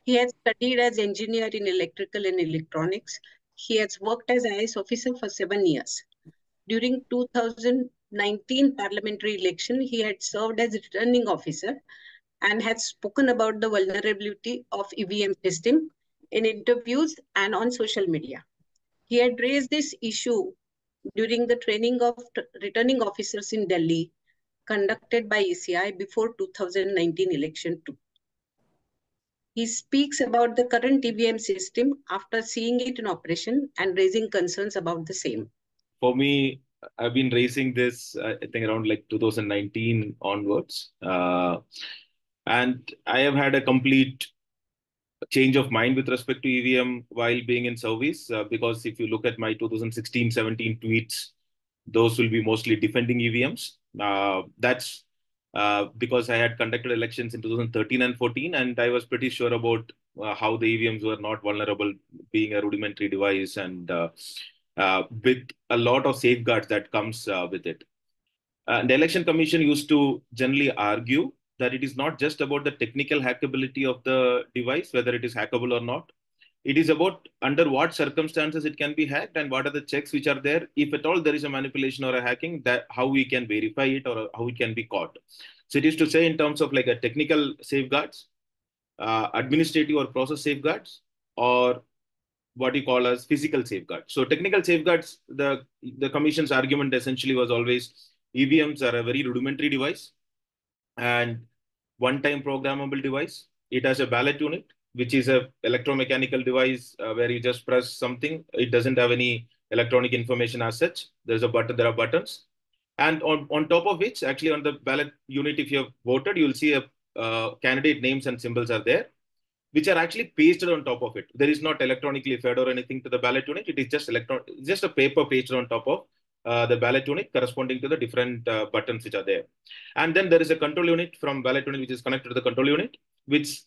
He has studied as engineer in electrical and electronics. He has worked as IAS officer for 7 years. During 2019 parliamentary election, he had served as returning officer and had spoken about the vulnerability of EVM system in interviews and on social media. He had raised this issue during the training of returning officers in Delhi conducted by ECI before 2019 election too. He speaks about the current EVM system after seeing it in operation and raising concerns about the same. For me, I've been raising this, I think, around like 2019 onwards. And I have had a complete change of mind with respect to EVM while being in service. Because if you look at my 2016-17 tweets, those will be mostly defending EVMs. That's because I had conducted elections in 2013 and 14, and I was pretty sure about how the EVMs were not vulnerable, being a rudimentary device, and with a lot of safeguards that comes with it. The Election Commission used to generally argue that it is not just about the technical hackability of the device, whether it is hackable or not. It is about under what circumstances it can be hacked and what are the checks which are there. If at all there is a manipulation or a hacking, that how we can verify it or how it can be caught. So it is to say in terms of like a technical safeguards, administrative or process safeguards, or what you call as physical safeguards. So technical safeguards, the commission's argument essentially was always EVMs are a very rudimentary device and one-time programmable device. It has a ballot unit, which is a electromechanical device where you just press something. It doesn't have any electronic information as such. There's a button, there are buttons. And on top of which, actually on the ballot unit, if you have voted, you'll see a candidate names and symbols are there, which are actually pasted on top of it. There is not electronically fed or anything to the ballot unit. It is just a paper pasted on top of the ballot unit corresponding to the different buttons which are there. And then there is a control unit from ballot unit which is connected to the control unit, which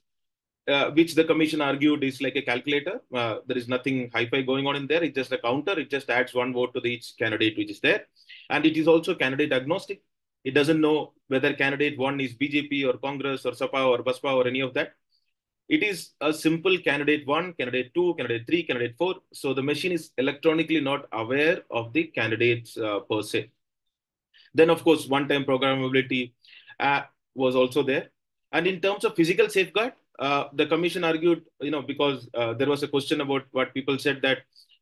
the commission argued is like a calculator. There is nothing hi-fi going on in there. It's just a counter. It just adds one vote to each candidate which is there. And it is also candidate agnostic. It doesn't know whether candidate one is BJP or Congress or SAPA or BASPA or any of that. It is a simple candidate one, candidate two, candidate three, candidate four. So the machine is electronically not aware of the candidates per se. Then, of course, one-time programmability was also there. And in terms of physical safeguard, the commission argued, because there was a question about what people said that,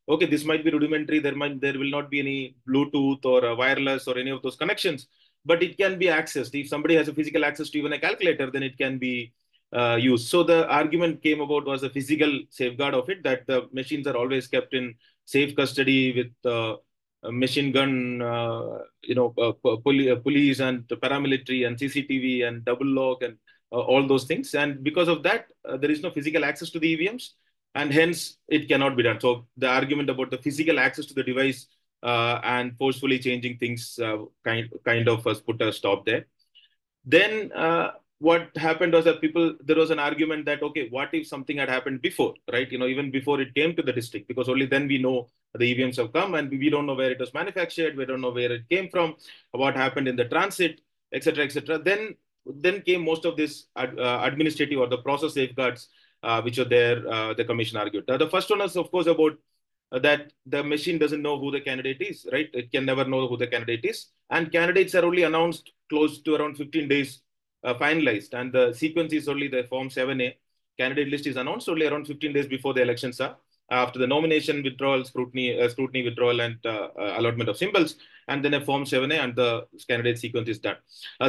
okay, this might be rudimentary. There will not be any Bluetooth or wireless or any of those connections, but it can be accessed. If somebody has a physical access to even a calculator, then it can be used. So the argument came about was a physical safeguard of it, that the machines are always kept in safe custody with machine gun, police and paramilitary and CCTV and double lock and all those things. And because of that, there is no physical access to the EVMs, and hence it cannot be done. So the argument about the physical access to the device and forcefully changing things kind of put a stop there. Then what happened was that there was an argument that, okay, what if something had happened before, right? Even before it came to the district, because only then we know the EVMs have come and we don't know where it was manufactured. We don't know where it came from, what happened in the transit, etc., etc. Then came most of this administrative or the process safeguards, which are there, the commission argued. The first one is, of course, about that the machine doesn't know who the candidate is, right? It can never know who the candidate is. And candidates are only announced close to around 15 days finalized. And the sequence is only the Form 7A. Candidate list is announced only around 15 days before the elections are. After the nomination withdrawal, scrutiny withdrawal, and allotment of symbols, and then a Form 7A and the candidate sequence is done.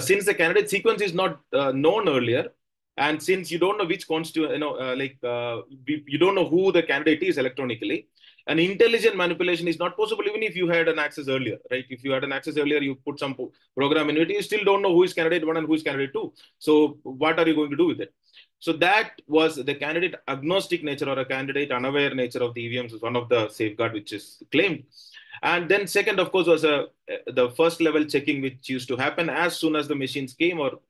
Since the candidate sequence is not known earlier, and since you don't know which constituent, you don't know who the candidate is electronically, an intelligent manipulation is not possible even if you had an access earlier, right? If you had an access earlier, you put some program in it, you still don't know who is candidate one and who is candidate two. So what are you going to do with it? So that was the candidate agnostic nature or a candidate unaware nature of the EVMs was one of the safeguard which is claimed. And then second, of course, was the first level checking, which used to happen as soon as the machines came or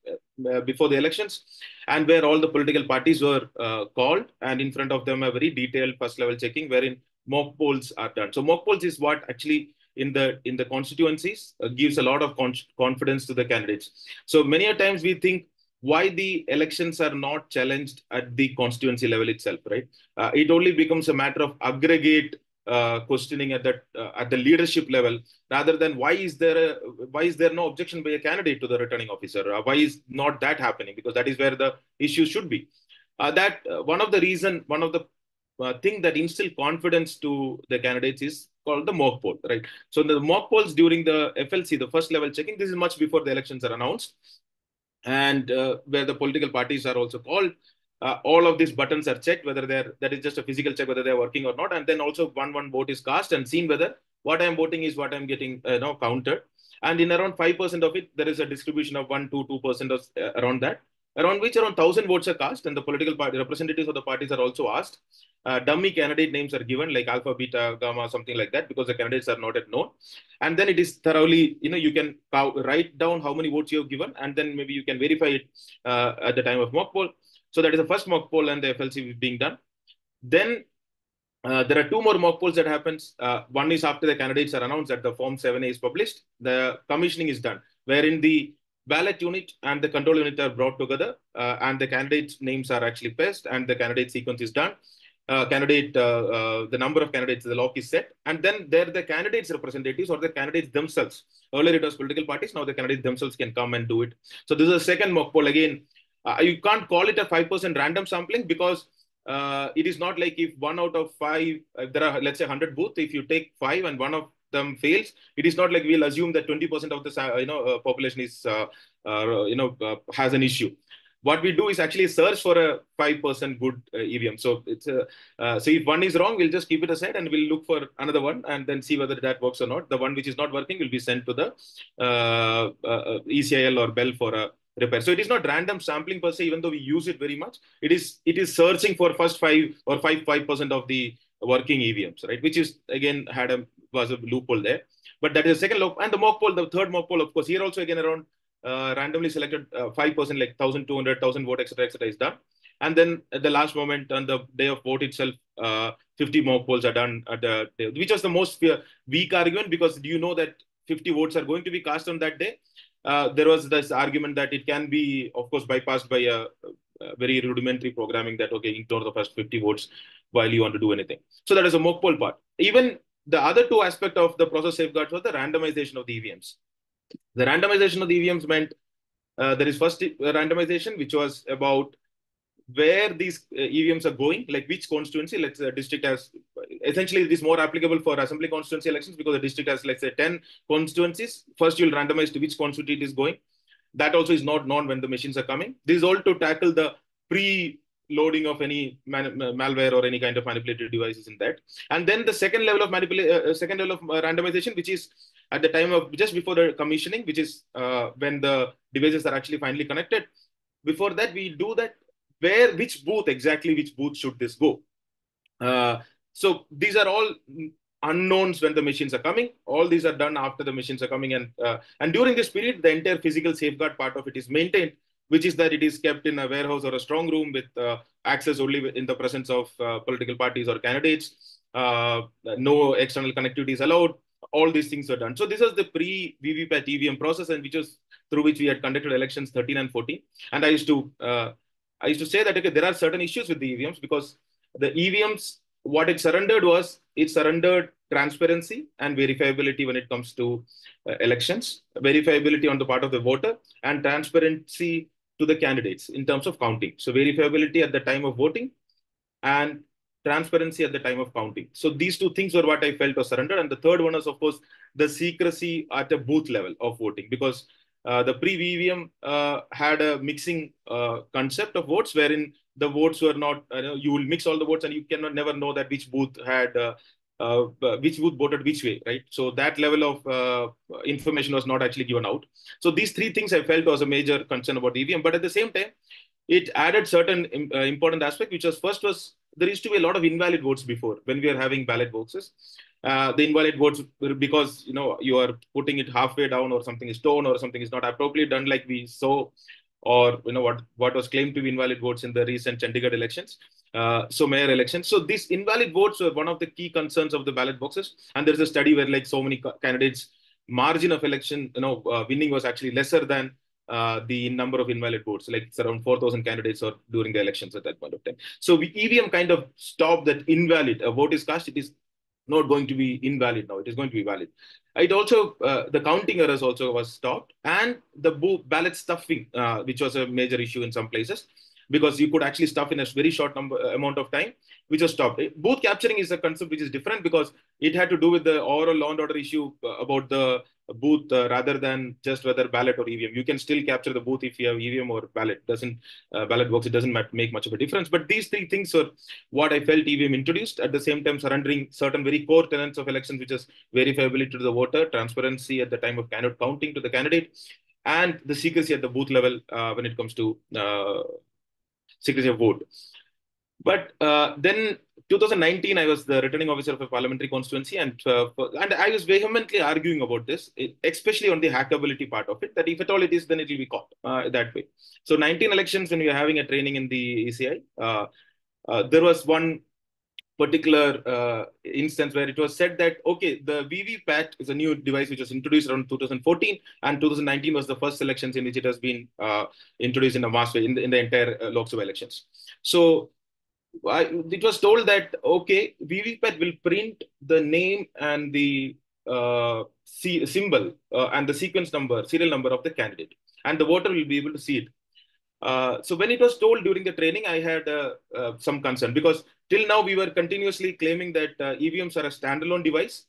before the elections, and where all the political parties were called, and in front of them a very detailed first level checking wherein mock polls are done. So mock polls is what actually in the constituencies gives a lot of confidence to the candidates. So many a times we think why the elections are not challenged at the constituency level itself, right? It only becomes a matter of aggregate questioning at the leadership level, rather than why is there no objection by a candidate to the returning officer? Why is not that happening? Because that is where the issue should be. One of the thing that instill confidence to the candidates is called the mock poll, right? So the mock polls during the FLC, the first level checking, this is much before the elections are announced, and where the political parties are also called. All of these buttons are checked, whether that is just a physical check, whether they're working or not. And then also one vote is cast and seen whether what I'm voting is what I'm getting counted. And in around 5% of it, there is a distribution of 1 to 2% of, around that, around which around 1,000 votes are cast. And the political party representatives of the parties are also asked. Dummy candidate names are given, like alpha, beta, gamma, something like that, because the candidates are not yet known. And then it is thoroughly, you can write down how many votes you have given, and then maybe you can verify it at the time of mock poll. So that is the first mock poll and the FLC being done. Then there are two more mock polls that happens. One is after the candidates are announced, that the Form 7A is published. The commissioning is done, wherein the ballot unit and the control unit are brought together, and the candidates' names are actually passed, and the candidate sequence is done. The number of candidates, the lock is set, and then there the candidates' representatives or the candidates themselves. Earlier it was political parties, now the candidates themselves can come and do it. So this is a second mock poll. Again, you can't call it a 5% random sampling, because it is not like if 1 out of 5, if there are, let's say, 100 booths, if you take 5 and one of them fails, it is not like we'll assume that 20% of the population is has an issue. What we do is actually search for a 5% good EVM. So it's so if one is wrong, we'll just keep it aside and we'll look for another one and then see whether that works or not. The one which is not working will be sent to the ECIL or Bell for a repair. So it is not random sampling per se, even though we use it very much. It is searching for first 5% of the working EVMs, right? Which is again was a loophole there. But that is the second loophole. And the mock poll, the third mock poll, of course, here also again around randomly selected 5%, like 1,200, 1,000 vote, etc., is done. And then at the last moment, on the day of vote itself, 50 mock polls are done at the day, which was the most weak argument, because do you know that 50 votes are going to be cast on that day? There was this argument that it can be, of course, bypassed by a very rudimentary programming that, okay, ignore the first 50 votes while you want to do anything. So that is a mock poll part. Even the other two aspects of the process safeguards was the randomization of the EVMs. The randomization of the EVMs meant there is first randomization, which was about where these EVMs are going, like which constituency. Let's say district has, essentially it is more applicable for assembly constituency elections, because the district has, let's say, 10 constituencies. First you'll randomize to which constituency it is going. That also is not known when the machines are coming. This is all to tackle the pre-loading of any malware or any kind of manipulated devices in that. And then the second level of randomization, which is at the time of just before the commissioning, which is when the devices are actually finally connected. Before that, we do that which booth should this go. So these are all unknowns when the machines are coming. All these are done after the machines are coming, and during this period, the entire physical safeguard part of it is maintained, which is that it is kept in a warehouse or a strong room with access only in the presence of political parties or candidates. No external connectivity is allowed. All these things are done. So this was the pre-VVPAT EVM process, and which was through which we had conducted elections 13 and 14. And I used to say that, okay, there are certain issues with the EVMs, because the EVMs, what it surrendered transparency and verifiability when it comes to elections, verifiability on the part of the voter, and transparency to the candidates in terms of counting. So verifiability at the time of voting and transparency at the time of counting. So these two things were what I felt was surrendered. And the third one is, of course, the secrecy at a booth level of voting, because the pre-VVM had a mixing concept of votes, wherein the votes were not, you will mix all the votes and you cannot never know that which booth voted which way, right? So that level of information was not actually given out. So these three things I felt was a major concern about EVM. But at the same time, it added certain important aspect, which was first was there used to be a lot of invalid votes before when we were having ballot boxes. The invalid votes were because you are putting it halfway down, or something is torn, or something is not appropriately done, like we saw, or what was claimed to be invalid votes in the recent Chandigarh elections, so mayor elections. So these invalid votes were one of the key concerns of the ballot boxes. And there's a study where, like, so many candidates, margin of election winning was actually lesser than the number of invalid votes, like it's around 4,000 candidates or during the elections at that point of time. So EVM kind of stopped that invalid. A vote is cast, it is not going to be invalid now. It is going to be valid. It also, the counting errors also was stopped, and the ballot stuffing, which was a major issue in some places, because you could actually stuff in a very short amount of time, which was stopped. Booth capturing is a concept which is different because it had to do with the overall law and order issue about the booth rather than just whether ballot or EVM. You can still capture the booth if you have EVM or ballot. Ballot works, it doesn't make much of a difference. But these three things are what I felt EVM introduced, at the same time surrendering certain very core tenets of elections, which is verifiability to the voter, transparency at the time of counting to the candidate, and the secrecy at the booth level when it comes to secrecy of vote. But then 2019, I was the returning officer of a parliamentary constituency, and I was vehemently arguing about this, especially on the hackability part of it, that if at all it is, then it will be caught that way. So 19 elections, when we were having a training in the ECI, there was one particular instance where it was said that, okay, the VVPAT is a new device which was introduced around 2014, and 2019 was the first elections in which it has been introduced in a mass way in the entire Lok Sabha elections. So it was told that, okay, VVPAT will print the name and the symbol and the sequence number, serial number of the candidate, and the voter will be able to see it. So when it was told during the training, I had some concern, because till now we were continuously claiming that EVMs are a standalone device,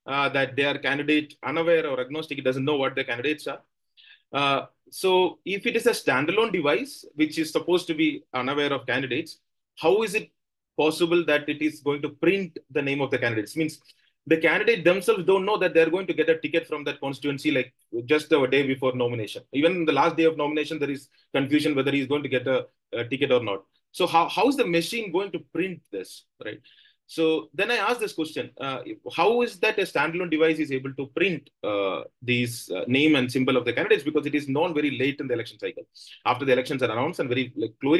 that they are candidate unaware or agnostic, it doesn't know what the candidates are. So if it is a standalone device, which is supposed to be unaware of candidates, how is it possible that it is going to print the name of the candidates? It means the candidate themselves don't know that they're going to get a ticket from that constituency, like just a day before nomination. Even the last day of nomination, there is confusion whether he's going to get a ticket or not. So how is the machine going to print this, right? So then I asked this question, how is that a standalone device is able to print these name and symbol of the candidates, because it is known very late in the election cycle, after the elections are announced and very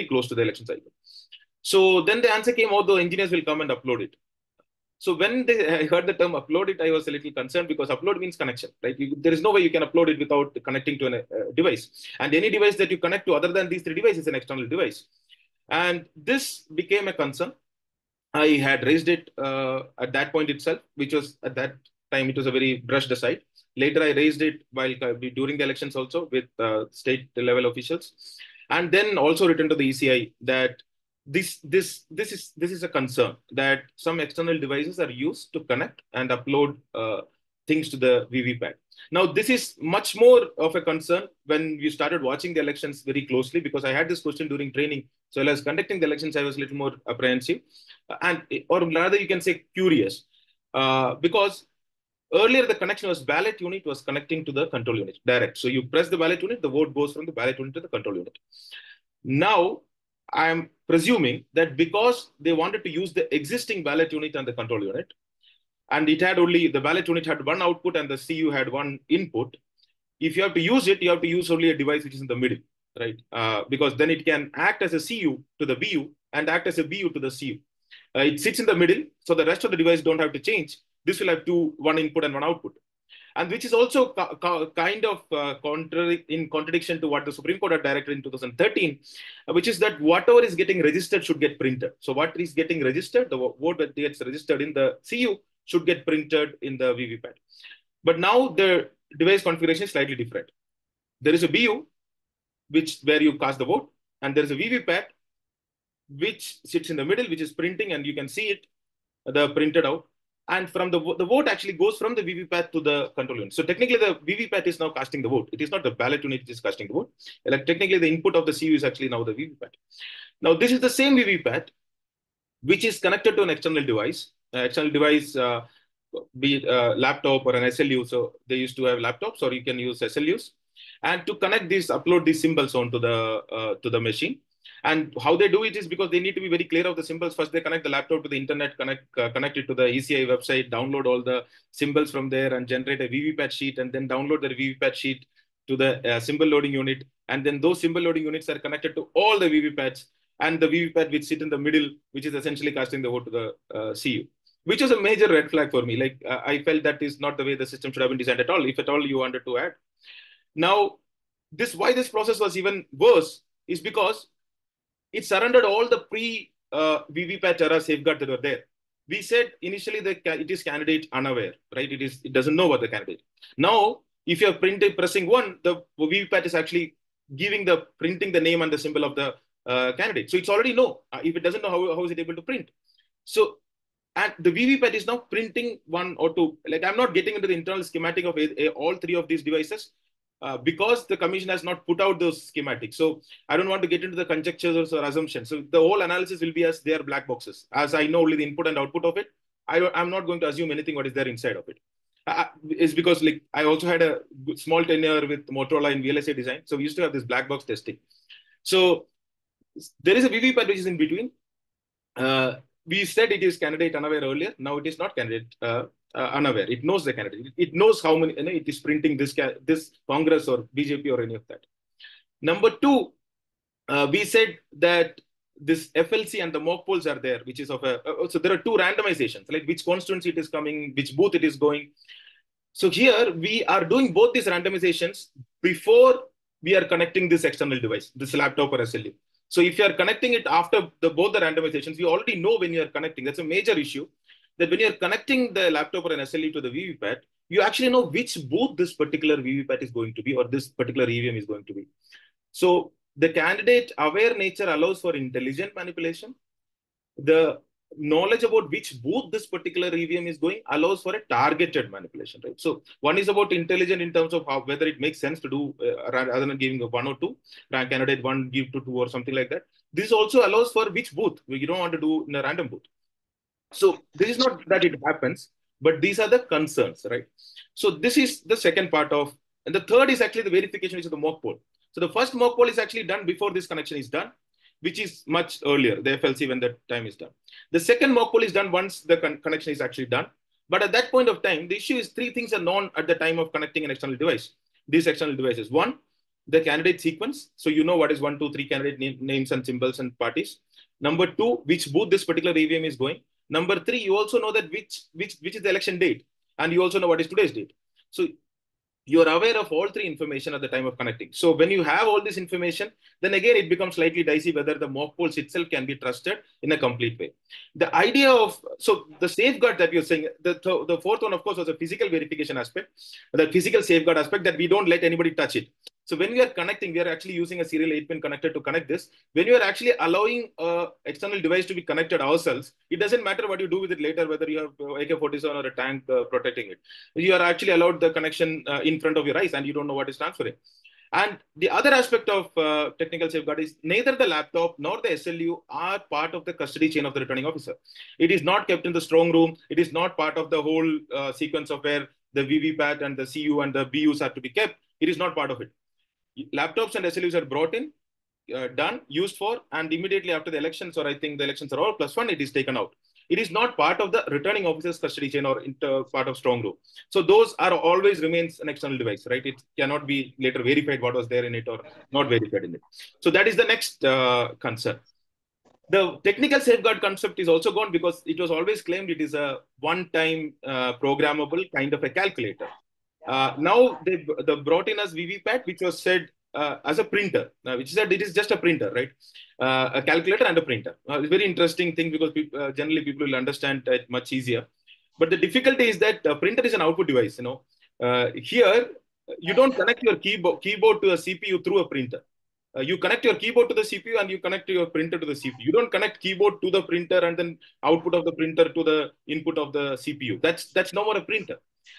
close to the election cycle. So then the answer came, oh, the engineers will come and upload it. So when I heard the term upload it, I was a little concerned, because upload means connection, right? There is no way you can upload it without connecting to a device. And any device that you connect to other than these three devices is an external device. And this became a concern. I had raised it at that point itself, which was at that time, it was a very brushed aside. Later, I raised it while during the elections also with state level officials, and then also written to the ECI that this is a concern, that some external devices are used to connect and upload things to the VVPAT. Now, this is much more of a concern when we started watching the elections very closely, because I had this question during training. So, as I was conducting the elections, I was a little more apprehensive, or rather, you can say curious, because earlier the connection was ballot unit was connecting to the control unit direct. So you press the ballot unit, the vote goes from the ballot unit to the control unit. Now, I'm presuming that because they wanted to use the existing ballot unit and the control unit, and it had only, the ballot unit had one output and the CU had one input. If you have to use it, you have to use only a device which is in the middle, right? Because then it can act as a CU to the BU and act as a BU to the CU. It sits in the middle, so the rest of the device don't have to change. This will have one input and one output. And which is also kind of in contradiction to what the Supreme Court had directed in 2013, which is that whatever is getting registered should get printed. So what is getting registered, the vote that gets registered in the CU should get printed in the VVPAT. But now the device configuration is slightly different. There is a BU, where you cast the vote, and there is a VVPAT, which sits in the middle, which is printing, and you can see it, the printed out. And from the vote actually goes from the VVPAT to the control unit. So technically, the VVPAT is now casting the vote. It is not the ballot unit which is casting the vote. Like technically, the input of the CU is actually now the VVPAT. Now, this is the same VVPAT, which is connected to an external device. Be it a laptop or an SLU. So they used to have laptops, or you can use SLUs. And to connect these, upload these symbols onto the machine. And how they do it is because they need to be very clear of the symbols. First, they connect the laptop to the internet, connect it to the ECI website, download all the symbols from there, and generate a VVPAT sheet, and then download the VVPAT sheet to the symbol loading unit. And then those symbol loading units are connected to all the VVPATs, and the VVPAT which sit in the middle, which is essentially casting the vote to the CU, which was a major red flag for me. Like I felt that is not the way the system should have been designed at all, if at all you wanted to add. Now, why this process was even worse is because it surrendered all the pre-VVPAT era safeguards that were there. We said initially that it is candidate unaware, right? It doesn't know what the candidate. Now, if you're pressing one, the VVPAT is actually printing the name and the symbol of the candidate. So it's already know. If it doesn't know, how is it able to print? So, and the VVPAT is now printing one or two. Like, I'm not getting into the internal schematic of all three of these devices because the commission has not put out those schematics. So I don't want to get into the conjectures or assumptions. So the whole analysis will be as they are black boxes. As I know only the input and output of it, I'm not going to assume anything what is there inside of it. Is because like I also had a small tenure with Motorola in VLSI design. So we used to have this black box testing. So there is a VVPAT which is in between. We said it is candidate unaware earlier. Now it is not candidate unaware. It knows the candidate. It knows how many, it is printing this Congress or BJP or any of that. Number two, we said that this FLC and the mock polls are there, which is of so there are two randomizations, like which constituency it is coming, which booth it is going. So here we are doing both these randomizations before we are connecting this external device, this laptop or SLU. So if you are connecting it after both the randomizations, you already know when you are connecting. That's a major issue, that when you are connecting the laptop or an SLU to the VVPAT, you actually know which booth this particular VVPAT is going to be or this particular EVM is going to be. So the candidate aware nature allows for intelligent manipulation. The knowledge about which booth this particular EVM is going allows for a targeted manipulation, right? So one is about intelligent in terms of whether it makes sense to do rather than giving a one or two, candidate one, give to two or something like that. This also allows for which booth. You don't want to do in a random booth. So this is not that it happens, but these are the concerns, right? So this is the second part of, and the third is actually the verification, which is the mock poll. So the first mock poll is actually done before this connection is done, which is much earlier, the FLC, when the time is done. The second mock poll is done once the connection is actually done. But at that point of time, the issue is three things are known at the time of connecting an external device. These external devices. One, the candidate sequence. So you know what is 1, 2, 3 candidate names and symbols and parties. Number two, which booth this particular EVM is going. Number three, you also know that which is the election date. And you also know what is today's date. So you're aware of all three information at the time of connecting. So when you have all this information, then again, it becomes slightly dicey whether the mock polls itself can be trusted in a complete way. The idea of, so the safeguard that you're saying, the fourth one, of course, was a physical verification aspect, the physical safeguard aspect that we don't let anybody touch it. So when we are connecting, we are actually using a serial 8-pin connector to connect this. When you are actually allowing an external device to be connected ourselves, it doesn't matter what you do with it later, whether you have AK-47 or a tank protecting it. You are actually allowed the connection in front of your eyes and you don't know what is transferring. And the other aspect of technical safeguard is neither the laptop nor the SLU are part of the custody chain of the returning officer. It is not kept in the strong room. It is not part of the whole sequence of where the VVPAT and the CU and the BUs are to be kept. It is not part of it. Laptops and SLUs are brought in, done, used for, and immediately after the elections, or I think the elections are all +1, it is taken out. It is not part of the returning officer's custody chain or part of strong room. So those are always remains an external device, right? It cannot be later verified what was there in it or not verified in it. So that is the next concern. The technical safeguard concept is also gone because it was always claimed it is a one-time programmable kind of a calculator. Now they brought in as VVPAT, which was said as a printer, which said it is just a printer, right? A calculator and a printer. It's a very interesting thing because generally people will understand it much easier. But the difficulty is that a printer is an output device. Here you don't connect your keyboard to a CPU through a printer. You connect your keyboard to the CPU and you connect your printer to the CPU. You don't connect keyboard to the printer and then output of the printer to the input of the CPU. That's no more a printer.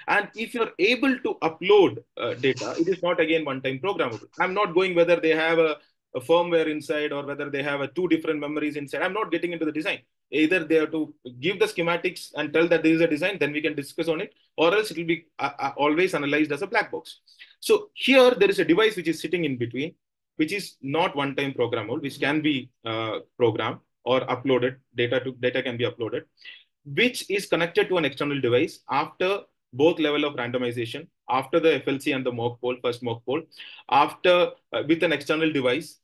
And if you're able to upload data, it is not again one-time programmable. I'm not going whether they have a firmware inside or whether they have two different memories inside. I'm not getting into the design. Either they have to give the schematics and tell that there is a design, then we can discuss on it, or else it will be always analyzed as a black box. So here there is a device which is sitting in between, which is not one-time programmable, which can be programmed or uploaded, data can be uploaded, which is connected to an external device after both level of randomization, after the FLC and the mock poll, first mock poll, after with an external device,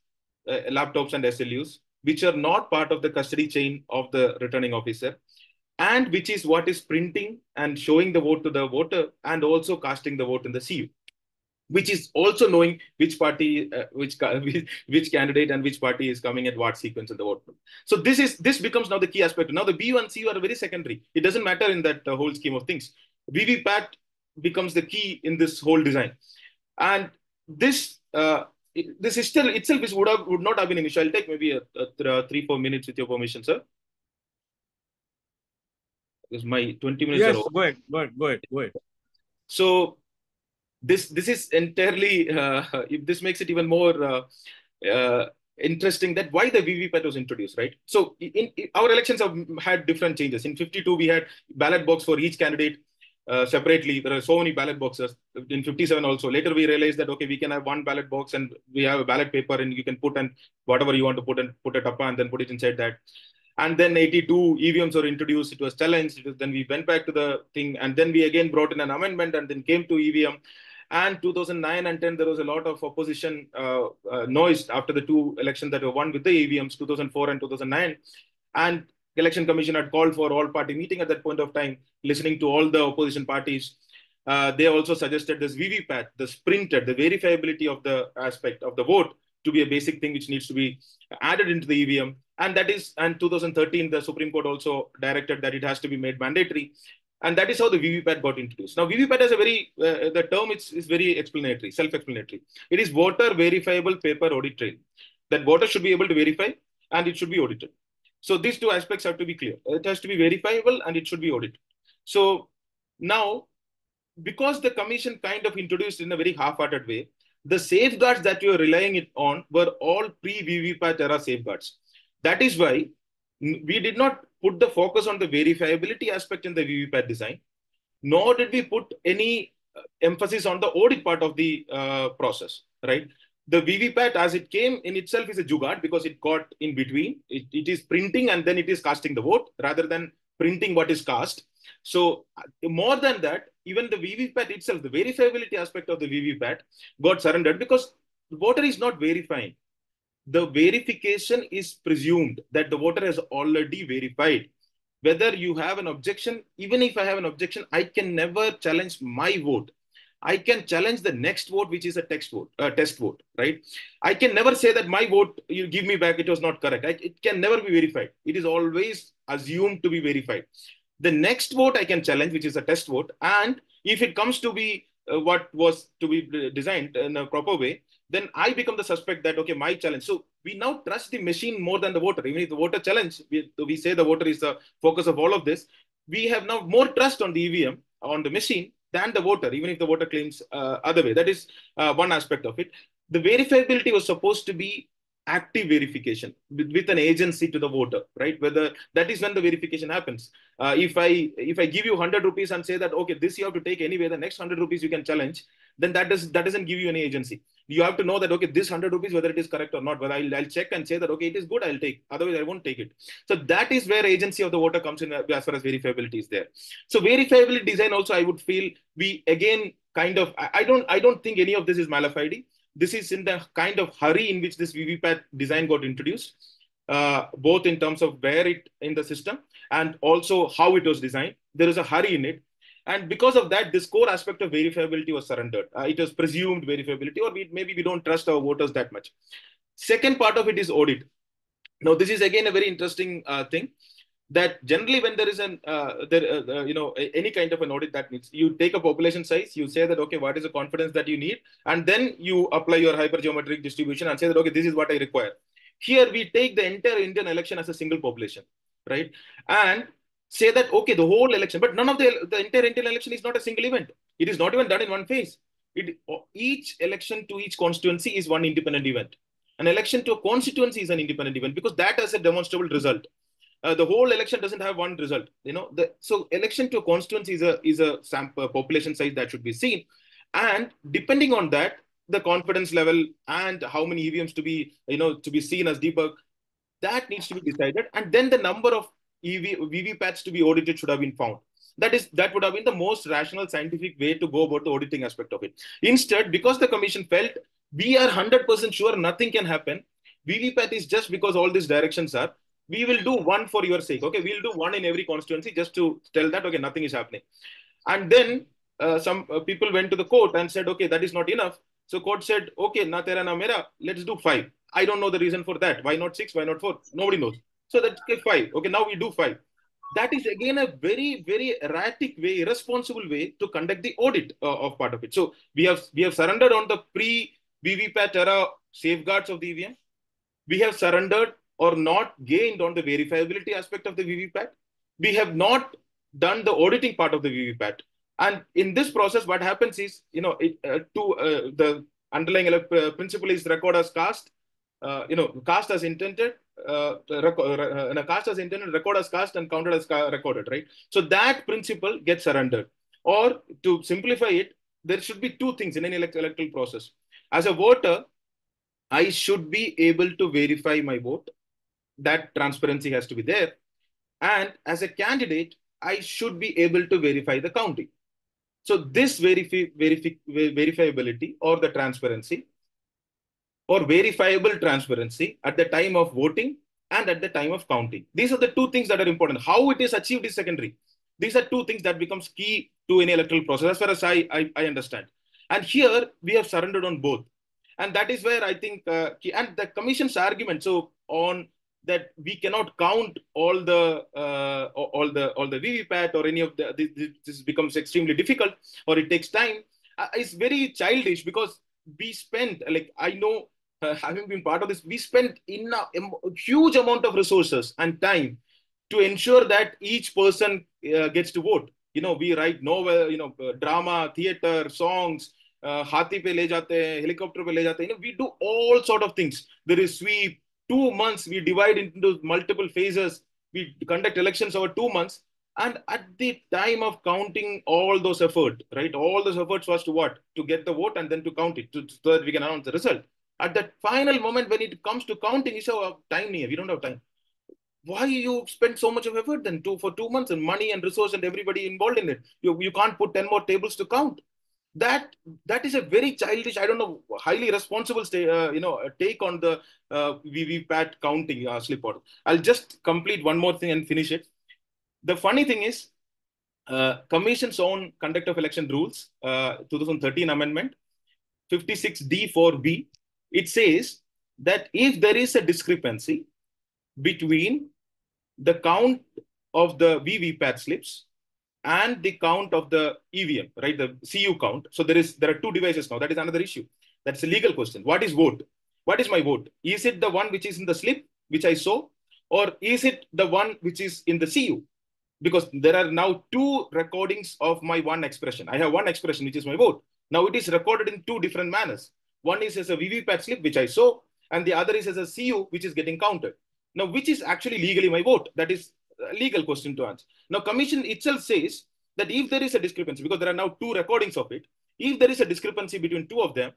laptops and SLUs, which are not part of the custody chain of the returning officer, and which is what is printing and showing the vote to the voter and also casting the vote in the CU. which is also knowing which party, which candidate and which party is coming at what sequence in the vote. So this becomes now the key aspect. Now the BU and CU are very secondary. It doesn't matter in that whole scheme of things. VVPAT becomes the key in this whole design, and this this itself is would not have been an issue. I'll take maybe 3-4 minutes with your permission, sir. Because my 20 minutes yes, are over. Go ahead. So this is entirely if this makes it even more interesting, that why the VVPAT was introduced, right? So in our elections have had different changes. In 52 we had ballot box for each candidate separately. There are so many ballot boxes. In 57 also, later we realized that okay, we can have one ballot box and we have a ballot paper and you can put and whatever you want to put and put it up and then put it inside that. And then 82 EVMs were introduced. It was challenged. Then we went back to the thing, and then we again brought in an amendment, and then came to EVM. And 2009 and 10, there was a lot of opposition noise after the two elections that were won with the EVMs, 2004 and 2009. And the Election Commission had called for all-party meeting at that point of time, listening to all the opposition parties. They also suggested this VVPAT, the printed, the verifiability of the aspect of the vote to be a basic thing which needs to be added into the EVM. And that is, and 2013, the Supreme Court also directed that it has to be made mandatory. And that is how the VVPAT got introduced. Now, VVPAT is a very, the term is very explanatory, self-explanatory. It is voter verifiable paper audit trail. That voters should be able to verify and it should be audited. So these two aspects have to be clear. It has to be verifiable and it should be audited. So now, because the commission kind of introduced in a very half-hearted way, the safeguards that you are relying on were all pre-VVPAT era safeguards. That is why we did not put the focus on the verifiability aspect in the VVPAT design, nor did we put any emphasis on the audit part of the process, right? The VVPAT as it came in itself is a jugaad because it got in between. It is printing and then it is casting the vote rather than printing what is cast. So more than that, even the VVPAT itself, the verifiability aspect of the VVPAT got surrendered because the voter is not verifying. The verification is presumed that the voter has already verified. Whether you have an objection, even if I have an objection, I can never challenge my vote. I can challenge the next vote, which is a test vote, right? I can never say that my vote, you give me back, it was not correct. It can never be verified. It is always assumed to be verified. The next vote I can challenge, which is a test vote. And if it comes to be what was to be designed in a proper way, then I become the suspect that, okay, my challenge. So we now trust the machine more than the voter. Even if the voter challenge, we say the voter is the focus of all of this. We have now more trust on the EVM, on the machine, than the voter, even if the voter claims other way. That is one aspect of it. The verifiability was supposed to be active verification with an agency to the voter, right? Whether that is when the verification happens. If I give you 100 rupees and say that, okay, this you have to take anyway, the next 100 rupees you can challenge, then that doesn't give you any agency. You have to know that, okay, this 100 rupees, whether it is correct or not, whether I'll check and say that, okay, it is good, I'll take, otherwise I won't take it. So that is where agency of the voter comes in as far as verifiability is there. So verifiability design also, I would feel we again kind of, I don't think any of this is mala fide. This is in the kind of hurry in which this VVPAT design got introduced, both in terms of where it in the system and also how it was designed. There is a hurry in it. And because of that, this core aspect of verifiability was surrendered. It was presumed verifiability, or maybe we don't trust our voters that much. Second part of it is audit. Now, this is again a very interesting thing. That generally when there is an any kind of an audit that needs, you take a population size, you say that, okay, what is the confidence that you need, and then you apply your hypergeometric distribution and say that, okay, this is what I require. Here we take the entire Indian election as a single population, right? And say that, okay, the whole election, but none of the entire Indian election is not a single event. It is not even done in one phase. Each election to each constituency is one independent event. An election to a constituency is an independent event because that has a demonstrable result. The whole election doesn't have one result, so election to a constituency is a sample population size that should be seen, and depending on that, the confidence level and how many EVMs to be seen as debug, that needs to be decided, and then the number of VVPATs to be audited should have been found. That would have been the most rational, scientific way to go about the auditing aspect of it. Instead, because the commission felt we are 100% sure nothing can happen, VVPAT is just because all these directions are. We will do one for your sake. Okay, we'll do one in every constituency just to tell that, okay, nothing is happening. And then some people went to the court and said, okay, that is not enough. So court said, okay, na tera na mera, let's do 5. I don't know the reason for that. Why not 6? Why not 4? Nobody knows. So that's okay, 5. Okay, now we do 5. That is again a very, very erratic way, irresponsible way to conduct the audit of part of it. So we have surrendered on the pre-VVPAT era safeguards of the EVM. We have surrendered or not gained on the verifiability aspect of the VVPAT. We have not done the auditing part of the VVPAT. And in this process, what happens is, the underlying principle is record as cast, cast as intended, cast as intended, record as cast, and counted as recorded, right? So that principle gets surrendered. Or to simplify it, there should be two things in any electoral process. As a voter, I should be able to verify my vote. That transparency has to be there. And as a candidate, I should be able to verify the counting. So this verifiability or the transparency or verifiable transparency at the time of voting and at the time of counting. These are the two things that are important. How it is achieved is secondary. These are two things that becomes key to any electoral process, as far as I understand. And here we have surrendered on both. And that is where I think, and the commission's argument, so on that we cannot count all the VVPAT or any of this becomes extremely difficult or it takes time, is very childish, because we spent, like, I know, having been part of this, we spent in a huge amount of resources and time to ensure that each person gets to vote. We write novel, drama, theater, songs, Hathi pe le jate, helicopter pe le jate. We do all sort of things. There is sweep. 2 months, we divide into multiple phases. We conduct elections over 2 months. And at the time of counting all those efforts, right? All those efforts was to what? To get the vote and then to count it so that we can announce the result. At that final moment, when it comes to counting, you say, oh, time here. We don't have time. Why you spend so much of effort then for 2 months and money and resource and everybody involved in it? You can't put 10 more tables to count. That is a very childish, I don't know, highly responsible take on the VVPAT counting slip order. I'll just complete one more thing and finish it. The funny thing is, Commission's own conduct of election rules, 2013 amendment, 56D4B, it says that if there is a discrepancy between the count of the VVPAT slips and the count of the EVM, right? The CU count. So there are two devices now. That is another issue. That's a legal question. What is vote? What is my vote? Is it the one which is in the slip, which I saw, or is it the one which is in the CU? Because there are now two recordings of my one expression. I have one expression, which is my vote. Now it is recorded in two different manners. One is as a VVPAT slip, which I saw, and the other is as a CU, which is getting counted. Now, which is actually legally my vote? That is a legal question to answer. Now, Commission itself says that if there is a discrepancy, because there are now two recordings of it, if there is a discrepancy between two of them,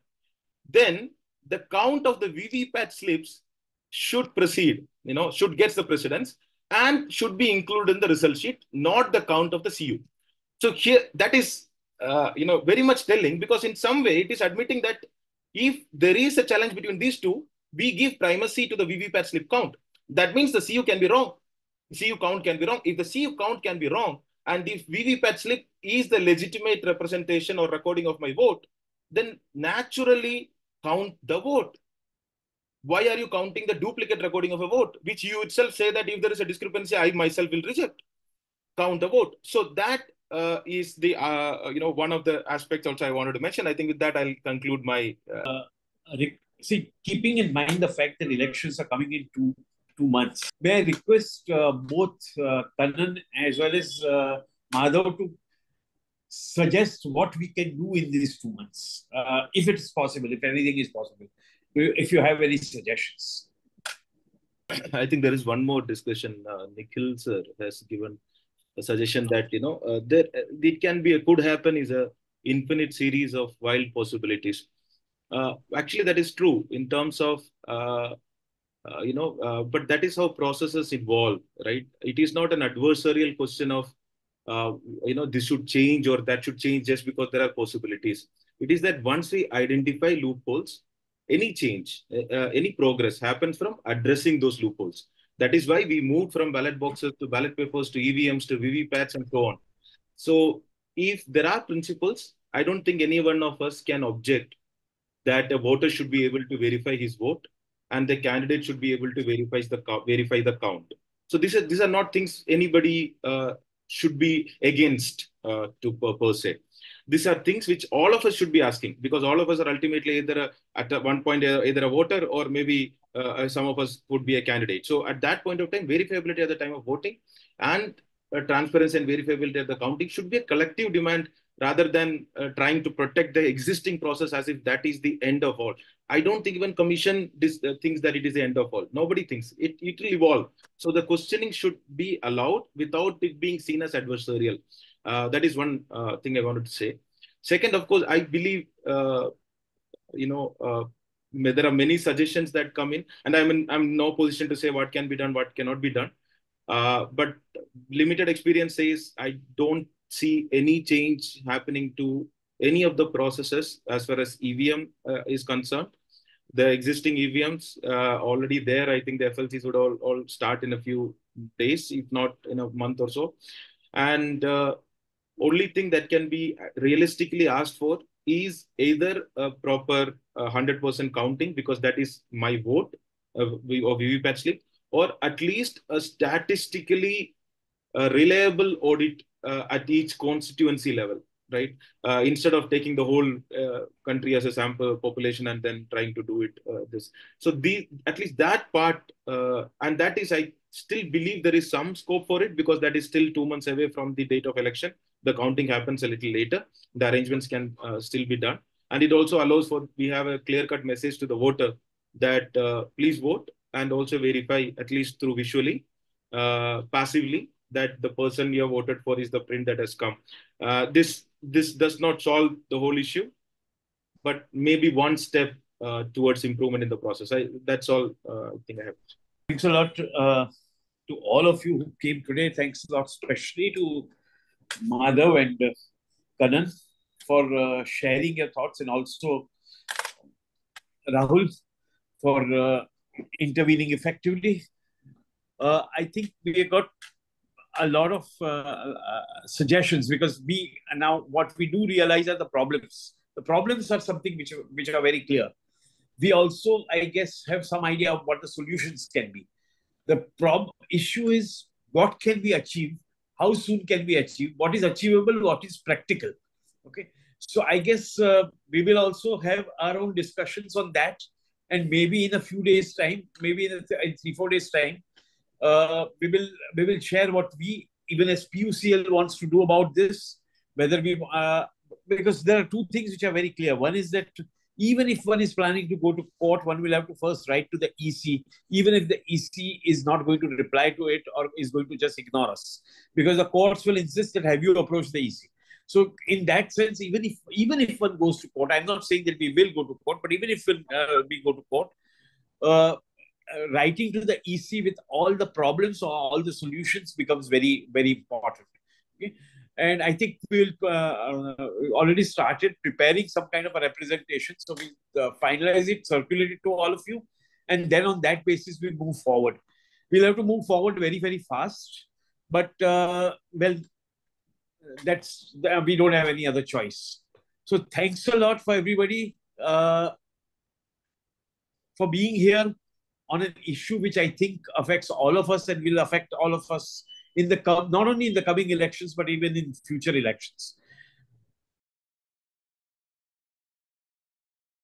then the count of the VVPAT slips should proceed, should get the precedence and should be included in the result sheet, not the count of the CU. So here, that is, very much telling, because in some way it is admitting that if there is a challenge between these two, we give primacy to the VVPAT slip count. That means the CU can be wrong. CU count can be wrong. If the CU count can be wrong, and if VVPAT slip is the legitimate representation or recording of my vote, then naturally count the vote. Why are you counting the duplicate recording of a vote, which you itself say that if there is a discrepancy, I myself will reject? Count the vote. So that is the one of the aspects also I wanted to mention. I think with that I'll conclude my. See, keeping in mind the fact that elections are coming in 2 months, may I request both Kannan as well as Madhav to suggest what we can do in these 2 months, if it is possible, if anything is possible, if you have any suggestions. I think there is one more discussion. Nikhil sir has given a suggestion that there it can be could happen is a infinite series of wild possibilities. Actually, that is true in terms of but that is how processes evolve, right? It is not an adversarial question of this should change or that should change just because there are possibilities. It is that once we identify loopholes, any change, any progress happens from addressing those loopholes. That is why we moved from ballot boxes to ballot papers to EVMs to VVPATs and so on. So if there are principles, I don't think any one of us can object that a voter should be able to verify his vote and the candidate should be able to verify the count. So these are not things anybody should be against per se. These are things which all of us should be asking, because all of us are ultimately at one point either a voter or maybe some of us would be a candidate. So at that point of time, verifiability at the time of voting and transparency and verifiability at the counting should be a collective demand, rather than trying to protect the existing process as if that is the end of all. I don't think even commission thinks that it is the end of all. Nobody thinks. It will evolve. So the questioning should be allowed without it being seen as adversarial. That is one thing I wanted to say. Second, of course, I believe, there are many suggestions that come in, and I'm in no position to say what can be done, what cannot be done. But limited experience says I don't see any change happening to any of the processes as far as EVM is concerned. The existing EVMs already there. I think the FLCs would all start in a few days, if not in a month or so. And only thing that can be realistically asked for is either a proper 100% counting, because that is my vote of VVPAT slip, or at least a statistically reliable audit at each constituency level, right? Instead of taking the whole country as a sample population and then trying to do it this. So at least that part, and that is, I still believe there is some scope for it, because that is still 2 months away from the date of election. The counting happens a little later. The arrangements can still be done. And it also allows for, we have a clear-cut message to the voter that please vote, and also verify, at least through visually, passively, that the person you have voted for is the print that has come. This does not solve the whole issue, but maybe one step towards improvement in the process. That's all I think I have. Thanks a lot to all of you who came today. Thanks a lot, especially to Madhav and Kannan for sharing your thoughts, and also Rahul for intervening effectively. I think we got a lot of suggestions, because what we do realize are the problems. The problems are something which are very clear. We also, I guess, have some idea of what the solutions can be. The issue is, what can we achieve? How soon can we achieve? What is achievable? What is practical? Okay. So I guess we will also have our own discussions on that. And maybe in a few days' time, maybe in 3-4 days' time, we will share what we, even as PUCL, wants to do about this. Whether we, because there are two things which are very clear. One is that even if one is planning to go to court, one will have to first write to the EC, even if the EC is not going to reply to it or is going to just ignore us, because the courts will insist that have you approached the EC. So in that sense, even if one goes to court, I'm not saying that we will go to court, but even if we go to court, writing to the EC with all the problems or all the solutions becomes very, very important. Okay? And I think we'll already started preparing some kind of a representation. So we'll finalize it, circulate it to all of you. And then on that basis, we'll move forward. We'll have to move forward very, very fast. But, well, we don't have any other choice. So thanks a lot for everybody for being here on an issue which I think affects all of us and will affect all of us in not only in the coming elections, but even in future elections.